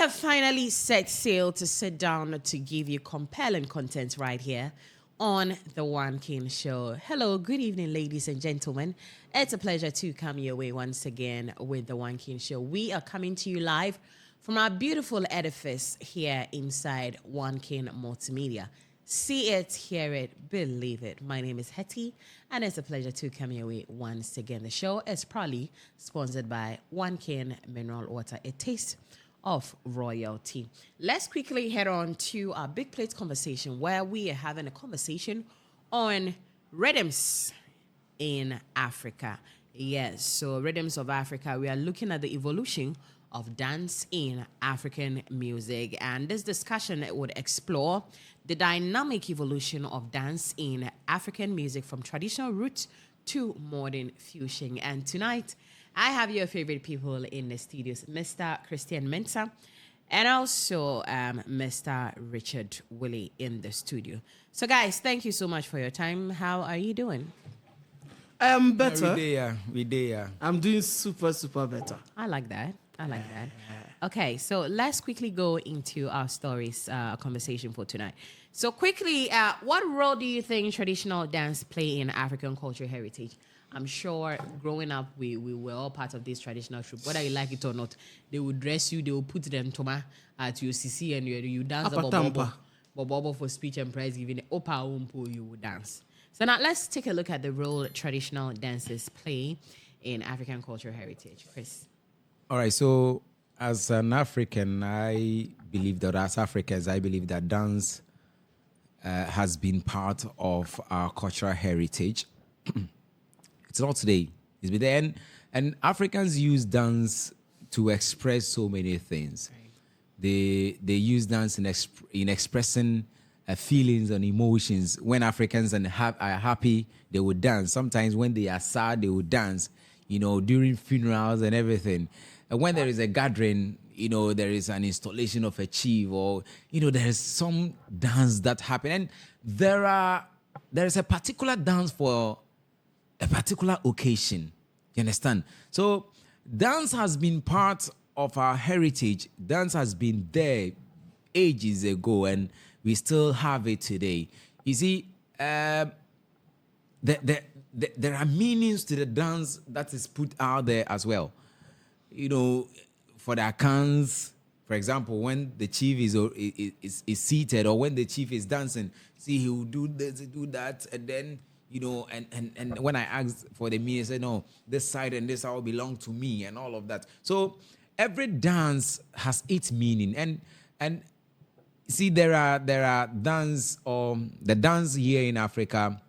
have finally set sail to sit down to give you compelling content right here on The One King Show. Hello, good evening, ladies and gentlemen. It's a pleasure to come your way once again with The One King Show. We are coming to you live from our beautiful edifice here inside Onekingmultimedia. See it, hear it, believe it. My name is Hetty, and it's a pleasure to come your way once again. The show is proudly sponsored by One King Mineral Water, a taste of royalty. Let's quickly head on to our big plate conversation, where we are having a conversation on rhythms in Africa. Yes, so rhythms of Africa, we are looking at the evolution of dance in African music, and this discussion would explore the dynamic evolution of dance in African music from traditional roots to modern fusion. And tonight, I have your favorite people in the studios, Mr. Christian Mensah and also Mr. Richard Willie in the studio. So guys, thank you so much for your time. How are you doing? I am better. We there. I'm doing super better. I like that. Okay, so let's quickly go into our stories conversation for tonight. So quickly, what role do you think traditional dance play in African cultural heritage? I'm sure growing up, we were all part of this traditional troupe. Whether you like it or not, they would dress you, they would put them toma at your CC and you dance bobo for speech and prize giving. Opa umpo, you would dance. So now let's take a look at the role traditional dances play in African cultural heritage. Chris. All right, so as an African, I believe that dance has been part of our cultural heritage. It's not today. It's been there. And Africans use dance to express so many things. Right. They use dance in expressing feelings and emotions. When Africans are happy, they would dance. Sometimes when they are sad, they would dance, during funerals and everything. And when there is a gathering, there is an installation of a chief or, there is some dance that happen. And there is a particular dance for a particular occasion. You understand? So dance has been part of our heritage. Dance has been there ages ago, and we still have it today. You see, there are meanings to the dance that is put out there as well. For the Akans, for example, when the chief is seated or when the chief is dancing, see, he will do this, do that, and then, and when I asked for the meaning, I said, no, this side and this all belong to me and all of that. So every dance has its meaning. And see, there are dance, the dance here in Africa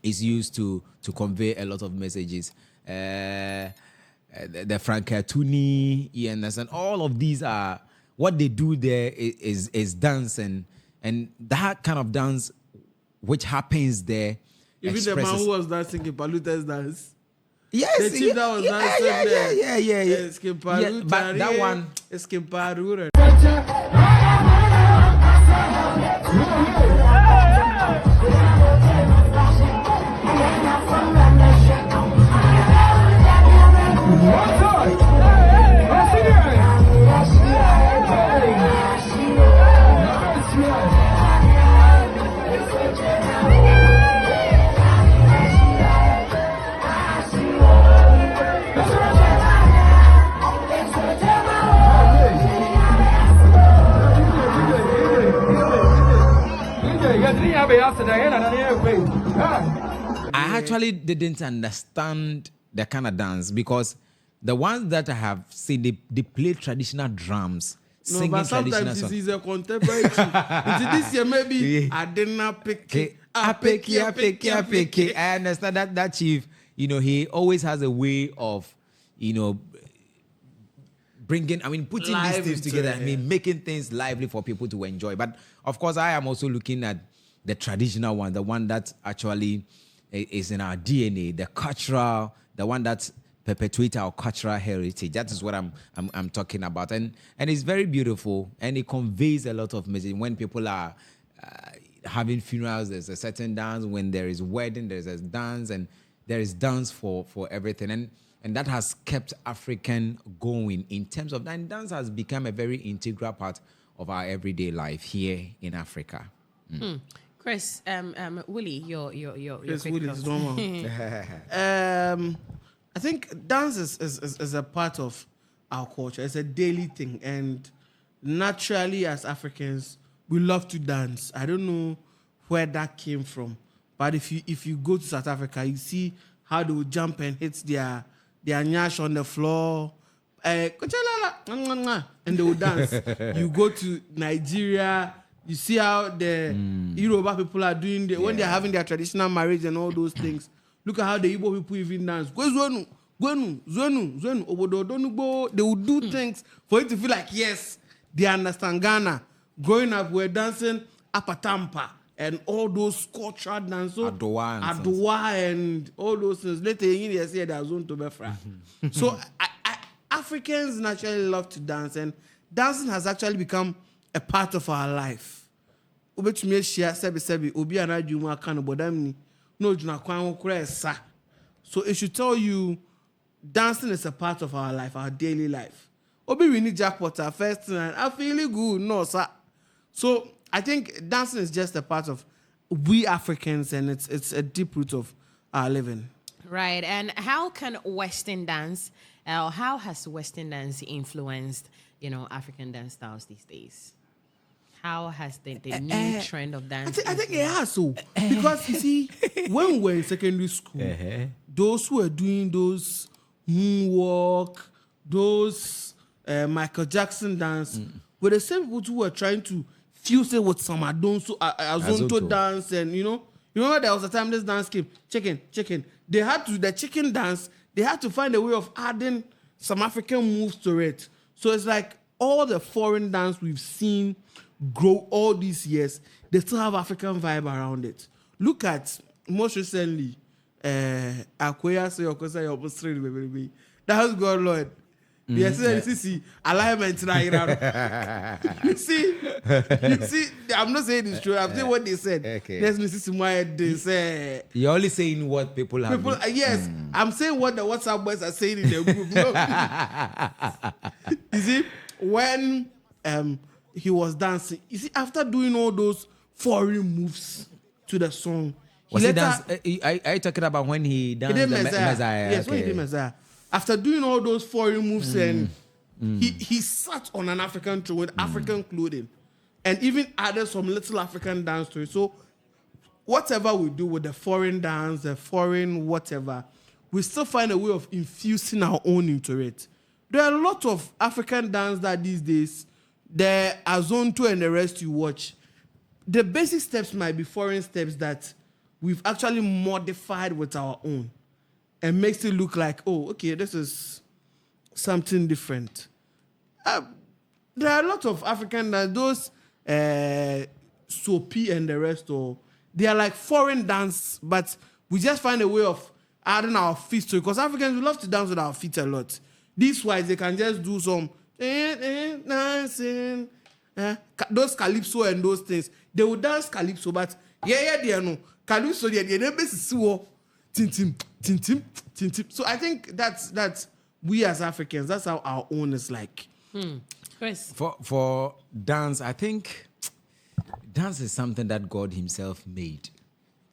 is used to convey a lot of messages. The Frankatuni, and all of these are what they do there is dance, and that kind of dance which happens there. Even the man who was dancing in Paluta's dance. Yes, the chief that was dancing there. Yeah. But that one. I actually didn't understand the kind of dance because the ones that I have seen, they play traditional drums, singing but traditional songs. songs. It's a contemporary. This year maybe I didn't pick it. I understand that chief, he always has a way of, putting these things together. Making things lively for people to enjoy. But of course, I am also looking at the traditional one, the one that actually is in our DNA, the cultural, the one that perpetuates our cultural heritage. That is what I'm talking about, and it's very beautiful, and it conveys a lot of message. When people are having funerals, there's a certain dance. When there is wedding, there's a dance, and there is dance for everything. And And that has kept African going in terms of, and dance has become a very integral part of our everyday life here in Africa. Chris, Willie, your Chris quick Wood thoughts. is normal. I think dance is a part of our culture. It's a daily thing, and naturally, as Africans, we love to dance. I don't know where that came from, but if you go to South Africa, you see how they will jump and hit their nyash on the floor, and they will dance. You go to Nigeria, you see how the Yoruba people are doing when they're having their traditional marriage and all those things. Look at how the Igbo people even dance. Gwenu, obodo donugbo. They will do things for you to feel like, yes, they understand Ghana. Growing up, we're dancing Apatampa and all those cultural dances. Adowa and all those things. Later, you say there's zone to Befra. So Africans naturally love to dance, and dancing has actually become a part of our life. So it should tell you dancing is a part of our life, our daily life. Obi we need jackpot first and I feel good, no sir. So I think dancing is just a part of we Africans, and it's a deep root of our living. Right. And how can Western dance, or how has Western dance influenced, African dance styles these days? How has the new trend of dance? I think it has so. Because you see, when we were in secondary school, those who were doing those moonwalk, those Michael Jackson dance, were the same people who were trying to fuse it with some Azonto dance, and you remember there was a time this dance came, chicken. The chicken dance, they had to find a way of adding some African moves to it. So it's like all the foreign dance we've seen grow all these years, they still have African vibe around it. Look at most recently, Akoya say Okosa, that has God Lord. Yes, you see alignment right. You see, I'm not saying it's true. I'm saying what they said. Okay. There's Mrs. Why they say. You're only saying what people have. Yes, I'm saying what the WhatsApp boys are saying in the group. No. You see, when he was dancing, you see, after doing all those foreign moves to the song, Was he dance? Are you talking about when he danced the Messiah? Yes, when he did Messiah. After doing all those foreign moves, and he sat on an African throne with African clothing, and even added some little African dance to it. So whatever we do with the foreign dance, the foreign whatever, we still find a way of infusing our own into it. There are a lot of African dance that these days, the Azonto and the rest you watch, the basic steps might be foreign steps that we've actually modified with our own, and makes it look like, oh, okay, this is something different. There are a lot of African dance, those soapy and the rest, or they are like foreign dance, but we just find a way of adding our feet to it, because Africans, we love to dance with our feet a lot. These wise, they can just do some dancing, those calypso and those things. They will dance calypso, but they know calypso. They never see tim. So I think that's we as Africans. That's how our own is like. Chris, For dance, I think dance is something that God Himself made,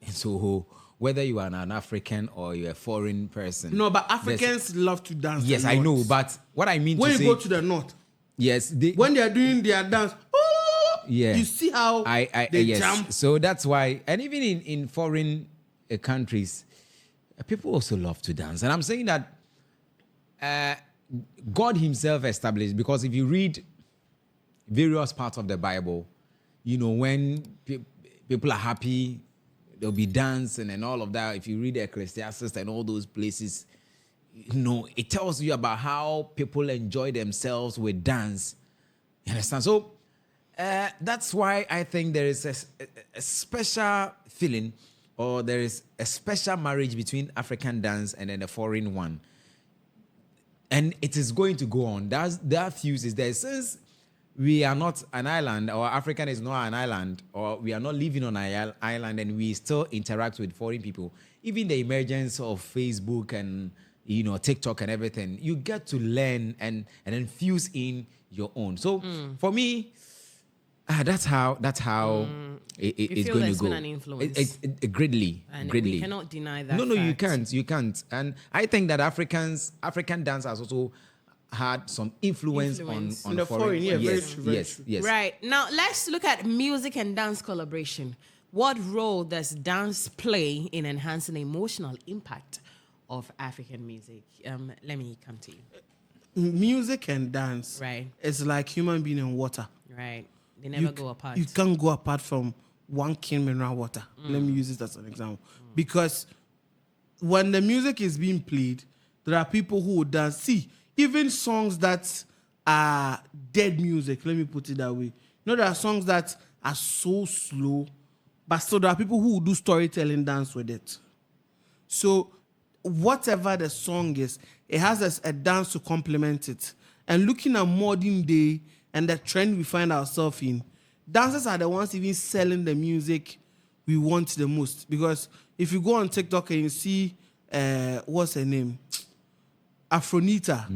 and so whether you are an African or you're a foreign person, No, but Africans love to dance. yes, a I lot. know. But what I mean When to you say, go to the north, yes, when they are doing their dance, yeah, you see how they yes. jump. So that's why, and even in foreign countries, people also love to dance. And I'm saying that God Himself established, because if you read various parts of the Bible, when people are happy, there'll be dancing and all of that. If you read Ecclesiastes and all those places, it tells you about how people enjoy themselves with dance. You understand? So that's why I think there is a special feeling, or there is a special marriage between African dance and then the foreign one. And it is going to go on. That fuse is there. Since we are not an island, or African is not an island, or we are not living on an island, and we still interact with foreign people, even the emergence of Facebook and TikTok and everything, you get to learn and infuse in your own. So for me, that's how it's feel going there's to go. been an influence. Greatly, And greatly. we cannot deny that. No, you fact. can't. And I think that African dance has also had some influence on the foreign. Yeah, very yes, true, very yes, true. yes. Right. Now, let's look at music and dance collaboration. What role does dance play in enhancing the emotional impact of African music? Let me come to you. Music and dance, Right. is like human being and water. Right. They never go apart. You can't go apart from one kin mineral water. Let me use this as an example. Because when the music is being played, there are people who would dance. See, even songs that are dead music, let me put it that way. There are songs that are so slow, but still there are people who will do storytelling dance with it. So whatever the song is, it has a dance to complement it. And looking at modern day and the trend we find ourselves in, dancers are the ones even selling the music we want the most. Because if you go on TikTok and you see, what's her name? Afronita.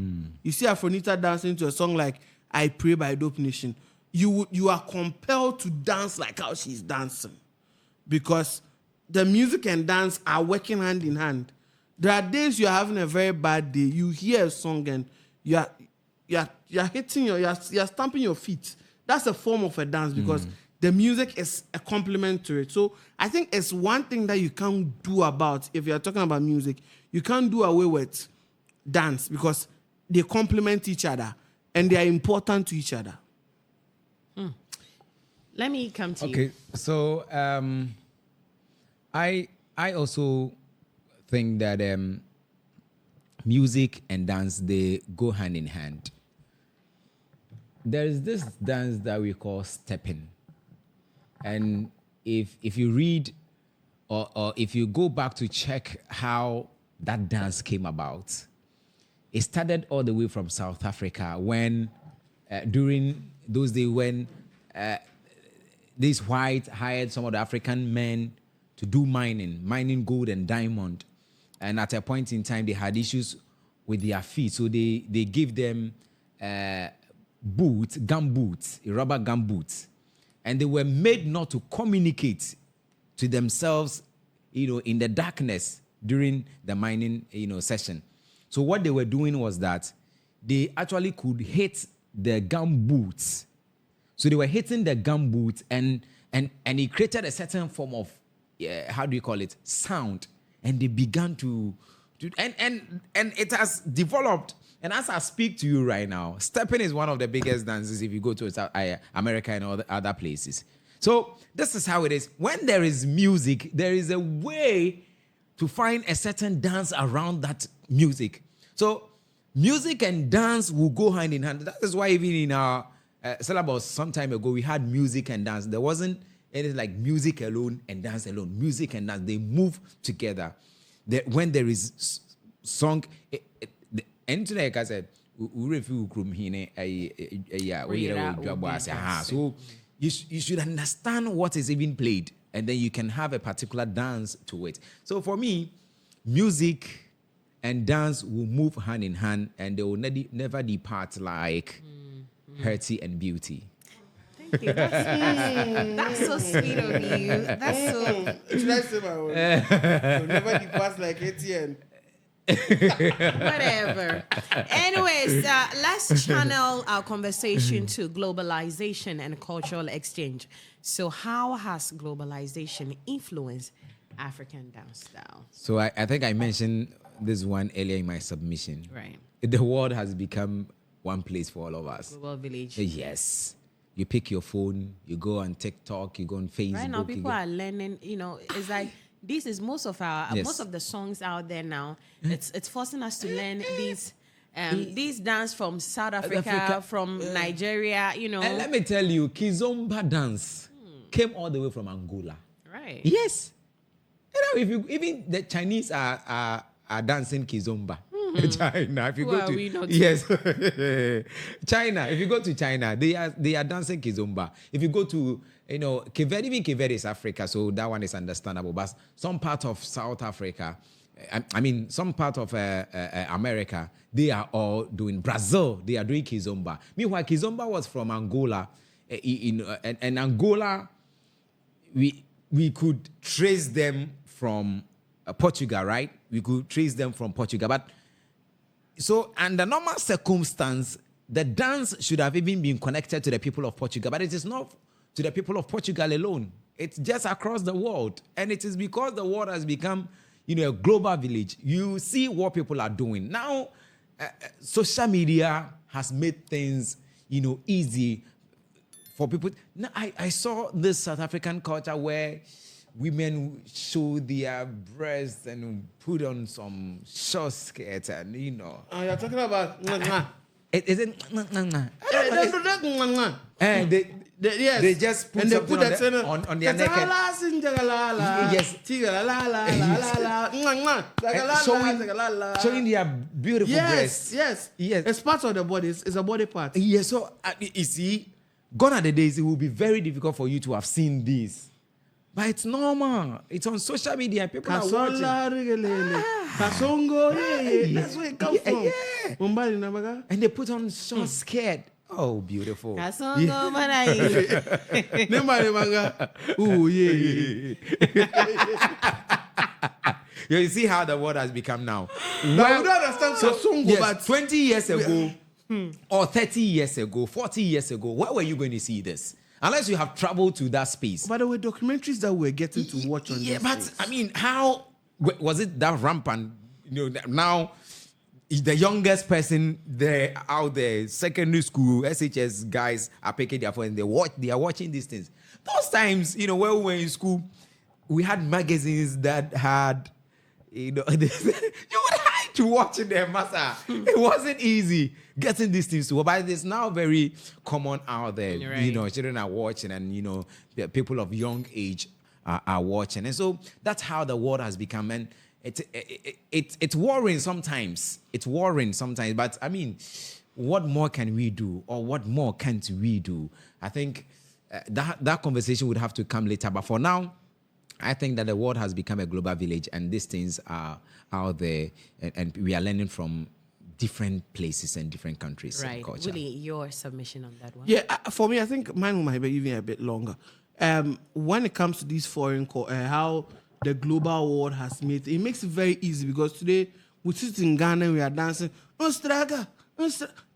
You see Afronita dancing to a song like I Pray by Dope Nation. You are compelled to dance like how she's dancing. Because the music and dance are working hand in hand. There are days you're having a very bad day. You hear a song and you're hitting you're stamping your feet. That's a form of a dance because the music is a complement to it. So I think it's one thing that you can't do about, if you're talking about music, you can't do away with dance because they complement each other and they are important to each other. Let me come to you. Okay, so I also think that music and dance, they go hand in hand. There is this dance that we call stepping, and if you read or if you go back to check how that dance came about, it started all the way from South Africa when during those days when these whites hired some of the African men to do mining gold and diamond. And at a point in time, they had issues with their feet. So they gave them gum boots, rubber gum boots. And they were made not to communicate to themselves, in the darkness during the mining, session. So what they were doing was that they actually could hit the gum boots. So they were hitting the gum boots and it created a certain form of, how do you call it, sound. And they began to and it has developed. And as I speak to you right now, stepping is one of the biggest dances if you go to South America and other places. So this is how it is. When there is music, there is a way to find a certain dance around that music. So music and dance will go hand in hand. That is why even in our syllabus some time ago, we had music and dance. There wasn't anything like music alone and dance alone. Music and dance, they move together. When there is song, anything like I said, so you should understand what is even played, and then you can have a particular dance to it. So for me, music and dance will move hand in hand, and they will never depart like Herty and Beauty. Thank you. That's so sweet of you. That's so. Should I say my own? You'll never depart like Etienne. Whatever. Anyways, let's channel our conversation to globalization and cultural exchange. So how has globalization influenced African dance style? So I think I mentioned this one earlier in my submission. Right. The world has become one place for all of us. Global village. Yes. You pick your phone, you go on TikTok, you go on Facebook. Right now, people are learning, it's like this is most of the songs out there now. It's forcing us to learn these dance from South Africa, from Nigeria, And let me tell you, Kizomba dance came all the way from Angola. Right. Yes. Even the Chinese are dancing Kizomba. China, if you go to China, if you go to China, they are dancing Kizomba. If you go to Kiveri, even Kiveri is Africa, so that one is understandable. But some part of South Africa, I mean, some part of America, they are all doing Brazil. They are doing kizomba. Meanwhile, kizomba was from Angola. And Angola, we could trace them from Portugal, right? We could trace them from Portugal. But so, under normal circumstance, the dance should have even been connected to the people of Portugal, but it is not to the people of Portugal alone. It's just across the world. And it is because the world has become, a global village. You see what people are doing. Now, social media has made things, easy for people. Now, I saw this South African culture where women show their breasts and put on some short skirts and, You're talking about... It isn't. They just put something on their neck. Yes. Showing their beautiful breasts. Yes. It's part of the body. It's a body part. Yes. So you see, gone are the days it will be very difficult for you to have seen this. But it's normal. It's on social media. People are watching. Kasongo, that's where it comes from. Yeah. And they put on short skirt. Oh, beautiful. Kasongo, Ooh, yeah. You see how the world has become now. Well, we don't understand Kasongo, but 20 years ago, or 30 years ago, 40 years ago, where were you going to see this? Unless you have traveled to that space. But there were documentaries that we're getting to watch on this. But I mean, how was it that rampant? Now the youngest person there out there, secondary school, SHS guys are picking their phone and they are watching these things. Those times, when we were in school, we had magazines that had, you would hide to watch them, master. It wasn't easy getting these things to work, but it's now very common out there. Right. Children are watching, and the people of young age are watching, and so that's how the world has become. And it's worrying sometimes. It's worrying sometimes. But I mean, what more can we do, or what more can't we do? I think that conversation would have to come later. But for now, I think that the world has become a global village, and these things are out there, and we are learning from different places and different countries. Right. And culture. Willie, your submission on that one? Yeah, for me, I think mine might be even a bit longer. When it comes to these foreign, how the global world has made it makes it very easy, because today we sit in Ghana and we are dancing,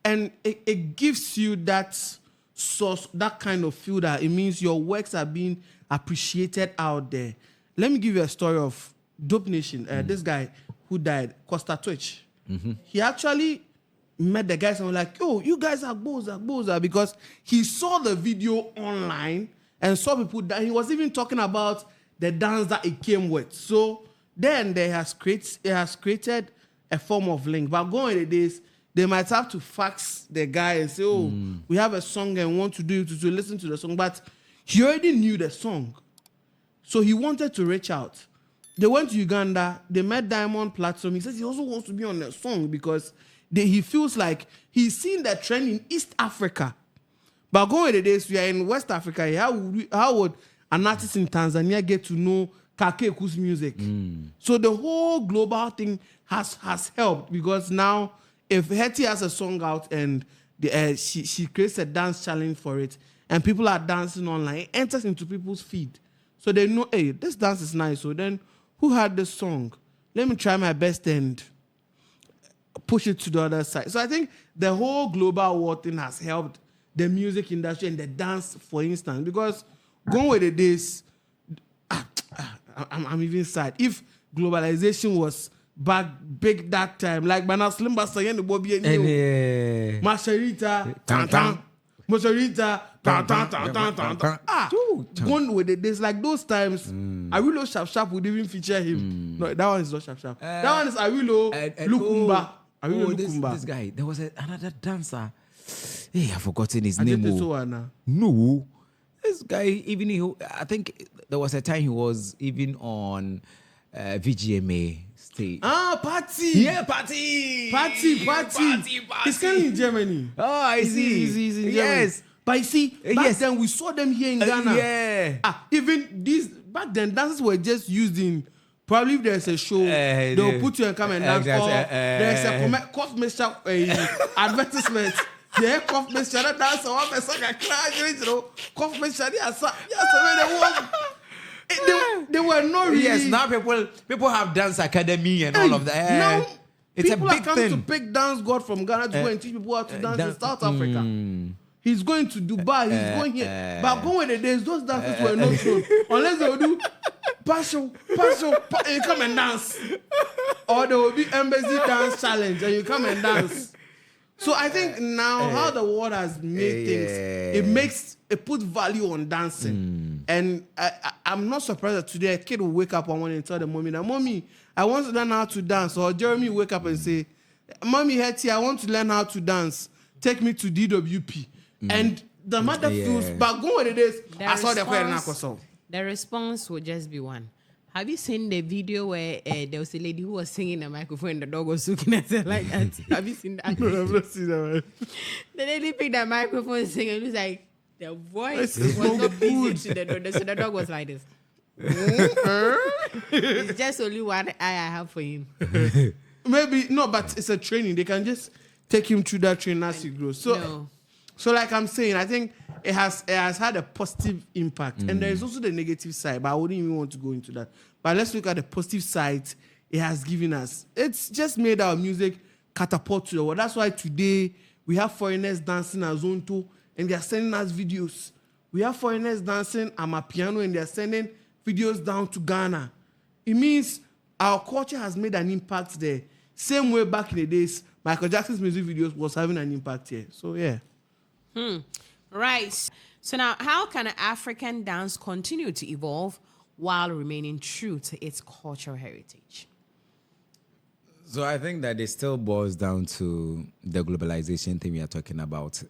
and it gives you that source, that kind of feel that it means your works are being appreciated out there. Let me give you a story of Dope Nation. This guy who died, Costa Twitch. Mm-hmm. He actually met the guys and was like, "Yo, you guys are boza," because he saw the video online and saw people that he was even talking about the dance that it came with. So then it has created a form of link. But going the days, they might have to fax the guy and say, "Oh, we have a song and want to do you to listen to the song," but he already knew the song, so he wanted to reach out. They went to Uganda. They met Diamond Platinum. He says he also wants to be on the song because he feels like he's seen the trend in East Africa. But going the days, we are in West Africa. How would an artist in Tanzania get to know Kakeku's music? So the whole global thing has helped, because now if Hetty has a song out and she creates a dance challenge for it, and people are dancing online, it enters into people's feed. So they know, hey, this dance is nice. So then, who had this song? Let me try my best and push it to the other side. So I think the whole global world thing has helped the music industry and the dance, for instance, because going with the days, I'm even sad. If globalization was back big that time, like Bana Slim Basta and the Bobby and Masharita, Masharita, going with it. There's like those times, Awilo Sharp would even feature him. No, that one is not Sharp. That one is Awilo Lukumba. This guy, there was another dancer. Hey, I've forgotten his name. No, this guy, I think there was a time he was even on VGMA stage. Patty. Yeah, Patty. He's currently in Germany. Oh, I see. He's in Germany. Yes. But you see, back then we saw them here in Ghana. Yeah. Even these, back then, dances were just used in Probably if there's a show, they'll put you and come and dance. Or there's a cough mixture advertisement. Yeah, cough mixture that dance or one person can cry, you know, cough mixture. Yes, they were not really. Yes, now people have dance academy and all of that. Now it's people a big are coming thing. to pick dance god from Ghana to go and teach people how to dance in South Africa. He's going to Dubai. He's going here. But going with the days, those dances were not shown unless they will do passion, and you come and dance, or there will be embassy dance challenge and you come and dance. So I think now how the world has made things, it puts value on dancing. And I'm not surprised that today a kid will wake up one morning and tell the mommy, "Mommy, I want to learn how to dance." Or Jeremy will wake up and say, "Mommy, Hetty, I want to learn how to dance. Take me to DWP." And the mother feels, but go with it is, I saw the question. The response would just be one. Have you seen the video where there was a lady who was singing the microphone and the dog was looking at her like that? Have you seen that? No, I've not seen that one. The lady picked the microphone and singing. It was like, the voice was not pleasing to the dog. So the dog was like this. It's just only one eye I have for him. Maybe, no, but it's a training. They can just take him through that training as he grows. So like I'm saying, I think it has had a positive impact. And there is also the negative side, but I wouldn't even want to go into that. But let's look at the positive side it has given us. It's just made our music catapult to the world. That's why today we have foreigners dancing Azonto and they are sending us videos. We have foreigners dancing Amapiano and they are sending videos down to Ghana. It means our culture has made an impact there. Same way back in the days, Michael Jackson's music videos was having an impact here. So yeah. Right. So now, how can African dance continue to evolve while remaining true to its cultural heritage? So I think that it still boils down to the globalization thing we are talking about.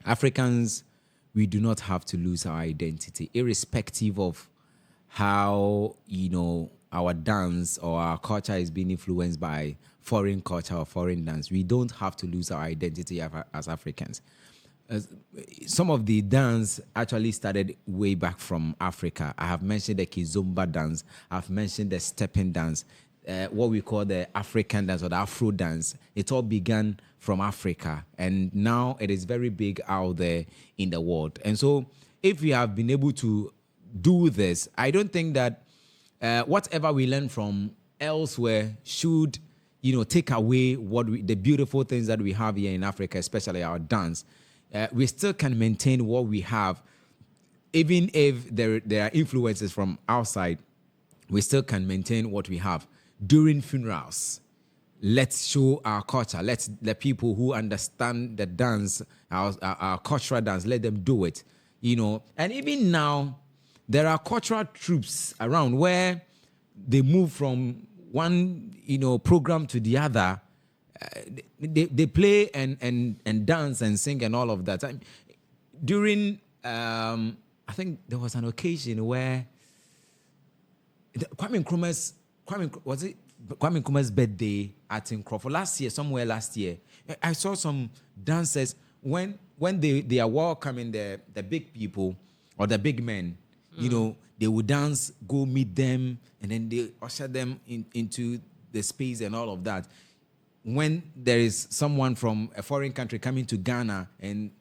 Africans, we do not have to lose our identity, irrespective of how, our dance or our culture is being influenced by foreign culture or foreign dance. We don't have to lose our identity as Africans. Some of the dance actually started way back from Africa. I have mentioned the Kizomba dance. I've mentioned the stepping dance, what we call the African dance or the Afro dance. It all began from Africa, and now it is very big out there in the world. And so if we have been able to do this, I don't think that whatever we learn from elsewhere should, take away the beautiful things that we have here in Africa, especially our dance. We still can maintain what we have, even if there are influences from outside. We still can maintain what we have. During funerals, let's show our culture. Let's the people who understand the dance, our cultural dance, let them do it. And even now, there are cultural troops around where they move from one program to the other. They play and dance and sing and all of that. During I think there was an occasion where Kwame Nkrumah's birthday at Nkrofo somewhere last year. I saw some dancers when they are welcoming the big people or the big men. They would dance, go meet them, and then they usher them into the space and all of that. When there is someone from a foreign country coming to Ghana and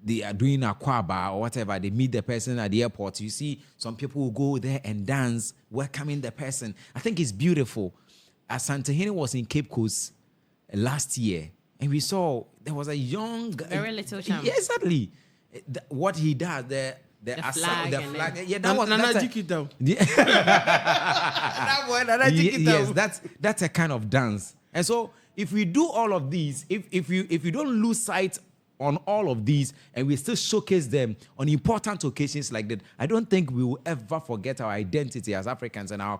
they are doing a kwaba or whatever, they meet the person at the airport, you see some people will go there and dance, welcoming the person. I think it's beautiful. Asantehene was in Cape Coast last year, and we saw there was a young guy. Very little chance. Yeah, exactly. What he does, the flag. Yeah, that was Yes, that's a kind of dance. And so if we do all of these, if you don't lose sight on all of these and we still showcase them on important occasions like that, I don't think we will ever forget our identity as Africans, and our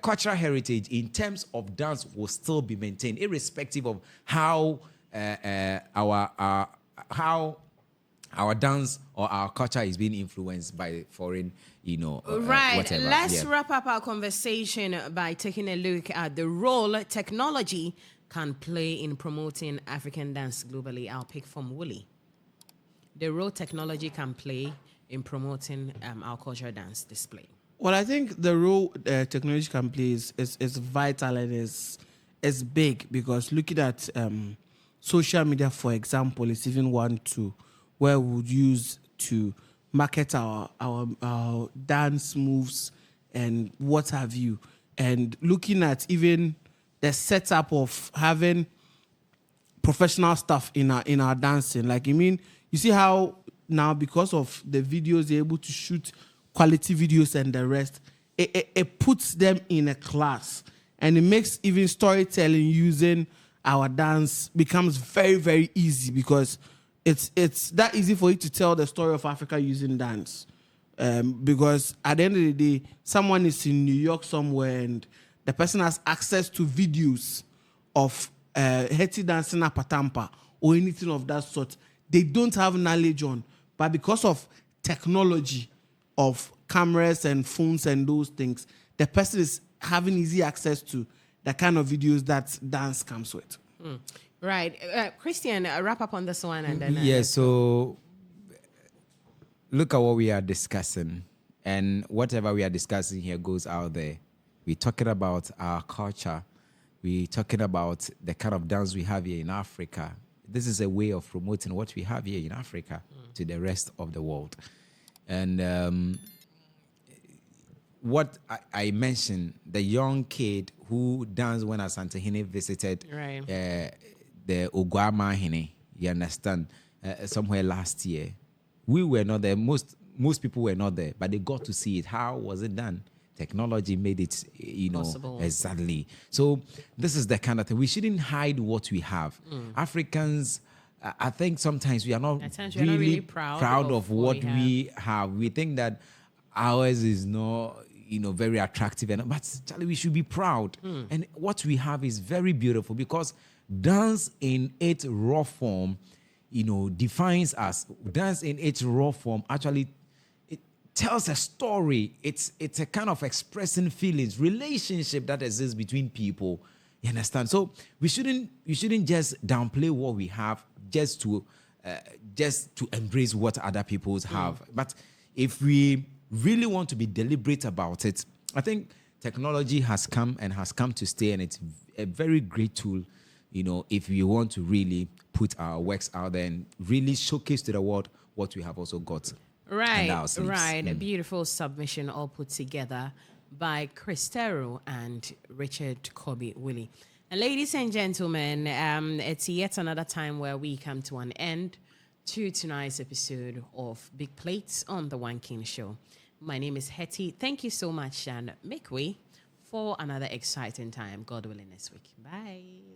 cultural heritage in terms of dance will still be maintained, irrespective of how our dance or our culture is being influenced by foreign, right. Whatever. Let's wrap up our conversation by taking a look at the role technology can play in promoting African dance globally. I'll pick from Willie. The role technology can play in promoting our cultural dance display. Well, I think the role technology can play is vital and is big, because looking at social media, for example, is even one tool where we would use to market our dance moves and what have you, and looking at even the setup of having professional stuff in our dancing. Like, you see how now, because of the videos, they're able to shoot quality videos and the rest. It puts them in a class, and it makes even storytelling using our dance becomes very, very easy, because it's that easy for you to tell the story of Africa using dance. Because at the end of the day, someone is in New York somewhere, and the person has access to videos of Hetty dancing a patampa or anything of that sort. They don't have knowledge on, but because of technology, of cameras and phones and those things, the person is having easy access to the kind of videos that dance comes with. Right. Christian, wrap up on this one and then. Yeah, let's go. so look at what we are discussing, and whatever we are discussing here goes out there. We're talking about our culture. We're talking about the kind of dance we have here in Africa. This is a way of promoting what we have here in Africa to the rest of the world. And what I mentioned, the young kid who danced when Asantehene visited Right. the Oguama Hene, you understand, somewhere last year. We were not there. Most people were not there, but they got to see it. How was it done? Technology made it, Possible. exactly. So this is the kind of thing. We shouldn't hide what we have. Africans, I think sometimes we are not At times we are not really proud of of what what we we have. We think that ours is not, very attractive, but Charlie, we should be proud. And what we have is very beautiful, because dance in its raw form, defines us. Dance in its raw form actually it tells a story. It's a kind of expressing feelings, relationship that exists between people. You understand? So we shouldn't just downplay what we have just to embrace what other people's have. But if we really want to be deliberate about it, I think technology has come to stay, and it's a very great tool, if we want to really put our works out there and really showcase to the world what we have also got. Right, under our sleeves. right. A beautiful submission all put together by Christero and Richard Kobe Willie. And ladies and gentlemen, it's yet another time where we come to an end to tonight's episode of Big Plates on The One King Show. My name is Hetty. Thank you so much, and make way for another exciting time, God willing, this week. Bye.